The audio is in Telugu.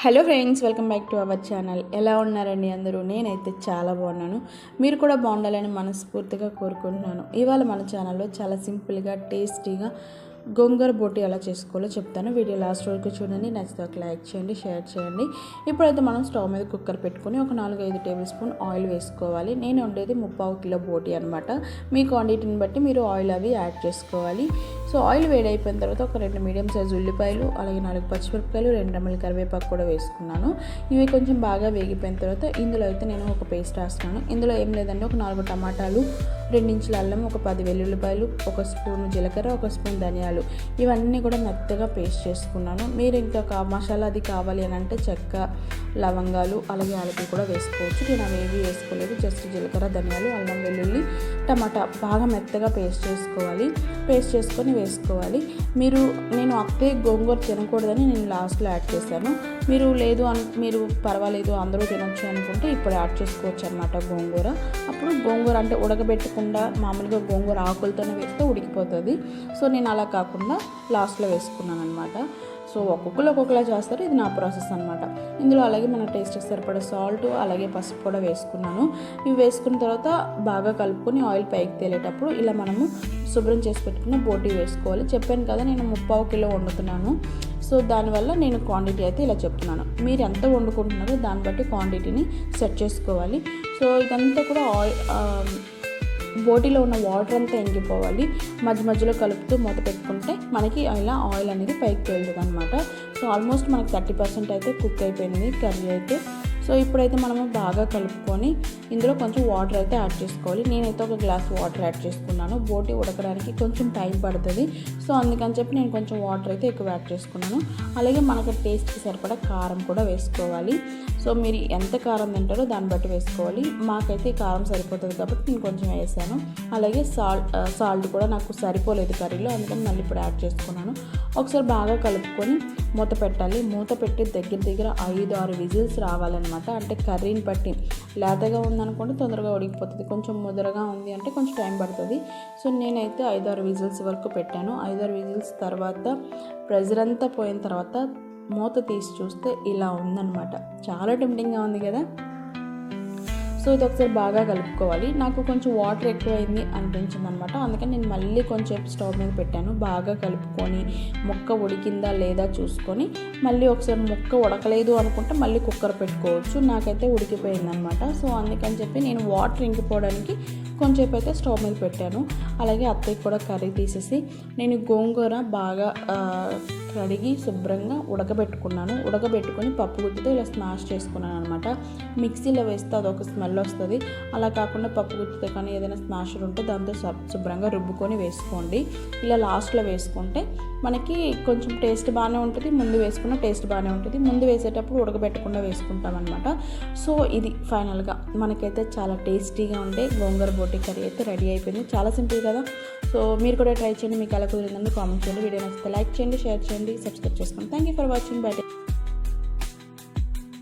Hello friends, welcome back to our channel. ఎలా ఉన్నారండి అందరూ? నేనైతే చాలా బాగున్నాను. మీరు కూడా బాగుండాలని మనస్ఫూర్తిగా కోరుకుంటున్నాను. ఇవాళ మన ఛానల్లో చాలా సింపుల్గా టేస్టీగా గోంగూర బోటి ఎలా చేసుకోవాలో చెప్తాను. వీడియో లాస్ట్ వరకు చూడండి. నచ్చితే ఒక లైక్ చేయండి, షేర్ చేయండి. ఇప్పుడైతే మనం స్టవ్ మీద కుక్కర్ పెట్టుకొని ఒక 4-5 టేబుల్ స్పూన్ ఆయిల్ వేసుకోవాలి. నేను వండేది 3/4 కిలో బోటి అనమాట. మీ క్వాంటిటీని బట్టి మీరు ఆయిల్ అవి యాడ్ చేసుకోవాలి. సో ఆయిల్ వేడైపోయిన తర్వాత ఒక 2 మీడియం సైజు ఉల్లిపాయలు, అలాగే 4 పచ్చిమిరపకాయలు, 2 రెమ్మల కరివేపాకు కూడా వేసుకున్నాను. ఇవి కొంచెం బాగా వేగిపోయిన తర్వాత ఇందులో అయితే నేను ఒక పేస్ట్ వేస్తున్నాను. ఇందులో ఏం లేదండి, ఒక 4 టమాటాలు, 2 ఇంచుల అల్లం, ఒక 10 వెల్లుల్లిపాయలు, ఒక స్పూన్ జీలకర్ర, ఒక స్పూన్ ధనియాలు, ఇవన్నీ కూడా మెత్తగా పేస్ట్ చేసుకున్నాను. మీరు ఇంకా మసాలా అది కావాలి అని అంటే చెక్క, లవంగాలు, అలాగే యాలకులు కూడా వేసుకోవచ్చు. నేను అవేవి వేసుకోలేదు. జస్ట్ జీలకర్ర, ధనియాలు, అల్లం, వెల్లుల్లి, టమాటా బాగా మెత్తగా పేస్ట్ చేసుకోవాలి. పేస్ట్ చేసుకొని వేసుకోవాలి. నేను అత్తే గోంగూర తినకూడదని నేను లాస్ట్లో యాడ్ చేశాను. మీరు పర్వాలేదు అందరూ తినొచ్చు అనుకుంటే ఇప్పుడు యాడ్ చేసుకోవచ్చు అనమాట గోంగూర. అప్పుడు గోంగూర అంటే ఉడకబెట్టకుండా మామూలుగా గోంగూర ఆకులతోనే వేస్తే ఉడికిపోతుంది. సో నేను అలా కాకుండా లాస్ట్లో వేసుకున్నాను అనమాట. సో ఒక్కొక్కరు ఒక్కొక్కలా చేస్తారు. ఇది నా ప్రాసెస్ అనమాట. ఇందులో అలాగే మన టేస్ట్కి సరిపడే సాల్ట్, అలాగే పసుపు కూడా వేసుకున్నాను. ఇవి వేసుకున్న తర్వాత బాగా కలుపుకొని ఆయిల్ పైకి తేలేటప్పుడు ఇలా మనము శుభ్రం చేసి పెట్టుకున్న బోటి వేసుకోవాలి. చెప్పాను కదా, నేను 3/4 కిలో వండుతున్నాను. సో దానివల్ల నేను క్వాంటిటీ అయితే ఇలా చెప్తున్నాను. మీరు ఎంత వండుకుంటున్నారో దాన్ని బట్టి క్వాంటిటీని సెట్ చేసుకోవాలి. సో ఇదంతా కూడా బోటిలో ఉన్న వాటర్ అంతా ఇంకిపోవాలి. మధ్యలో కలుపుతూ మూత పెట్టుకుంటే మనకి ఇలా ఆయిల్ అనేది పైకి తేలుతుంది అనమాట. సో ఆల్మోస్ట్ మనకి 30% అయితే కుక్ అయిపోయింది కర్రీ అయితే. సో ఇప్పుడైతే మనము బాగా కలుపుకొని ఇందులో కొంచెం వాటర్ అయితే యాడ్ చేసుకోవాలి. నేనైతే ఒక గ్లాస్ వాటర్ యాడ్ చేసుకున్నాను. బోటి ఉడకడానికి కొంచెం టైం పడుతుంది. సో అందుకని చెప్పి నేను కొంచెం వాటర్ అయితే ఎక్కువ యాడ్ చేసుకున్నాను. అలాగే మనకు టేస్ట్కి సరిపడా కారం కూడా వేసుకోవాలి. సో మీరు ఎంత కారం తింటారో దాన్ని బట్టి వేసుకోవాలి. మాకైతే కారం సరిపోతుంది కాబట్టి నేను కొంచెం వేసాను. అలాగే సాల్ట్ కూడా నాకు సరిపోలేదు కర్రీలో, అందుకని మళ్ళీ ఇప్పుడు యాడ్ చేసుకున్నాను. ఒకసారి బాగా కలుపుకొని మూత పెట్టాలి. మూత పెట్టి దగ్గర 5-6 విజిల్స్ రావాలన్నమాట. అంటే కర్రీని బట్టి లేతగా ఉందనుకోండి తొందరగా ఉడికిపోతుంది, కొంచెం ముదరగా ఉంది అంటే కొంచెం టైం పడుతుంది. సో నేనైతే 5-6 విజిల్స్ వరకు పెట్టాను. 5-6 విజిల్స్ తర్వాత ప్రెజర్ అంతా పోయిన తర్వాత మూత తీసి చూస్తే ఇలా ఉందన్నమాట. చాలా టెంప్టింగ్గా ఉంది కదా. సో ఇది ఒకసారి బాగా కలుపుకోవాలి. నాకు కొంచెం వాటర్ ఎక్కువైంది అనిపించింది అనమాట. అందుకని నేను మళ్ళీ కొంచెం స్టవ్ మీద పెట్టాను. బాగా కలుపుకొని ముక్క ఉడికిందా లేదా చూసుకొని మళ్ళీ ఒకసారి ముక్క ఉడకలేదు అనుకుంటే మళ్ళీ కుక్కర్ పెట్టుకోవచ్చు. నాకైతే ఉడికిపోయింది అనమాట. సో అందుకని చెప్పి నేను వాటర్ ఇంకిపోవడానికి కొంచెంసేపు అయితే స్టవ్ మీద పెట్టాను. అలాగే అత్తయ్యకి కూడా కర్రీ తీసేసి నేను గోంగూర బాగా కడిగి శుభ్రంగా ఉడకబెట్టుకొని పప్పు గుత్తితో ఇలా స్మాష్ చేసుకున్నాను అనమాట. మిక్సీలో వేస్తే అదొక స్మెల్ వస్తుంది. అలా కాకుండా పప్పు గుత్తితో కానీ ఏదైనా స్మాషర్ ఉంటే దాంతో శుభ్రంగా రుబ్బుకొని వేసుకోండి. ఇలా లాస్ట్లో వేసుకుంటే మనకి కొంచెం టేస్ట్ బాగానే ఉంటుంది. ముందు వేసుకున్న టేస్ట్ బాగానే ఉంటుంది. ముందు వేసేటప్పుడు ఉడకబెట్టకుండా వేసుకుంటాం అనమాట. సో ఇది ఫైనల్గా మనకైతే చాలా టేస్టీగా ఉండే గోంగూర బోటి కర్రీ అయితే రెడీ అయిపోయింది. చాలా సింపుల్ కదా. సో మీరు కూడా ట్రై చేయండి. మీకు ఎలా కుదిరిందని కామెంట్ చేయండి. వీడియో నచ్చితే లైక్ చేయండి, షేర్ చేయండి, సబ్స్క్రైబ్ చేసుకోండి. Thank you for watching. By.